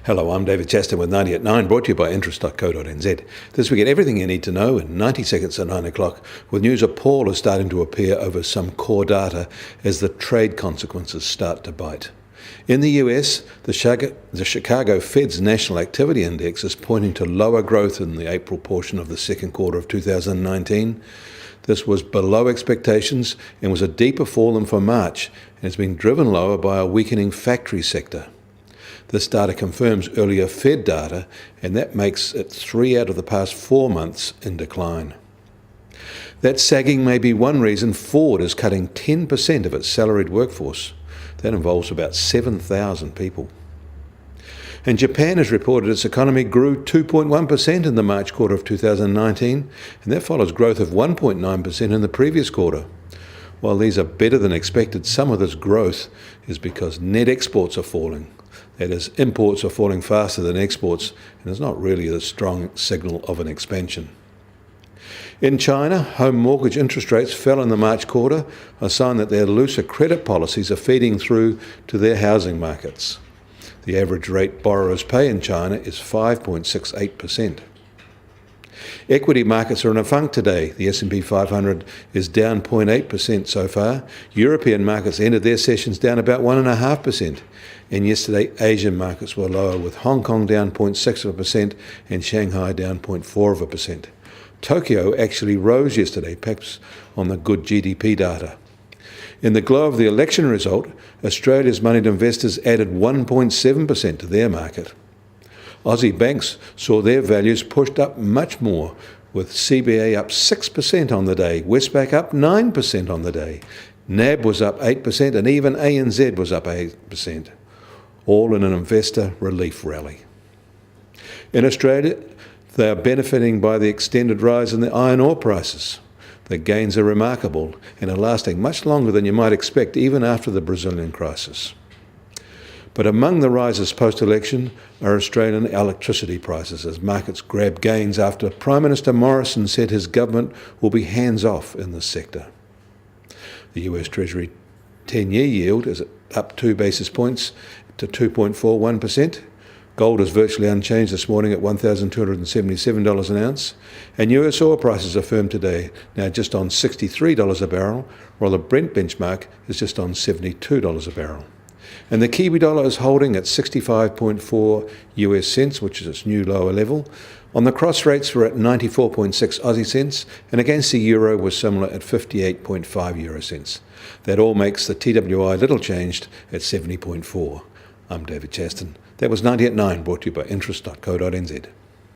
Hello, I'm David Chaston with 90 at 9, brought to you by interest.co.nz. This week, everything you need to know in 90 seconds at 9 o'clock, with news a pall is starting to appear over some core data as the trade consequences start to bite. In the US, the Chicago Fed's National Activity Index is pointing to lower growth in the April portion of the second quarter of 2019. This was below expectations and was a deeper fall than for March, and has been driven lower by a weakening factory sector. This data confirms earlier Fed data, and that makes it 3 out of the past 4 months in decline. That sagging may be one reason Ford is cutting 10% of its salaried workforce. That involves about 7,000 people. And Japan has reported its economy grew 2.1% in the March quarter of 2019, and that follows growth of 1.9% in the previous quarter. While these are better than expected, some of this growth is because net exports are falling. That is, imports are falling faster than exports, and it's not really a strong signal of an expansion. In China, home mortgage interest rates fell in the March quarter, a sign that their looser credit policies are feeding through to their housing markets. The average rate borrowers pay in China is 5.68%. Equity markets are in a funk today. The S&P 500 is down 0.8% so far. European markets ended their sessions down about 1.5%. And yesterday, Asian markets were lower, with Hong Kong down 0.6% and Shanghai down 0.4%. Tokyo actually rose yesterday, perhaps on the good GDP data. In the glow of the election result, Australia's moneyed investors added 1.7% to their market. Aussie banks saw their values pushed up much more, with CBA up 6% on the day, Westpac up 9% on the day, NAB was up 8%, and even ANZ was up 8%, all in an investor relief rally. In Australia, they are benefiting by the extended rise in the iron ore prices. The gains are remarkable and are lasting much longer than you might expect, even after the Brazilian crisis. But among the rises post-election are Australian electricity prices, as markets grab gains after Prime Minister Morrison said his government will be hands-off in this sector. The US Treasury 10-year yield is up 2 basis points to 2.41%. Gold is virtually unchanged this morning at $1,277 an ounce, and US oil prices are firm today, now just on $63 a barrel, while the Brent benchmark is just on $72 a barrel. And the Kiwi dollar is holding at 65.4 US cents, which is its new lower level. On the cross rates, we're at 94.6 Aussie cents, and against the euro, we're similar at 58.5 euro cents. That all makes the TWI little changed at 70.4. I'm David Chaston. That was 90 at 9, brought to you by interest.co.nz.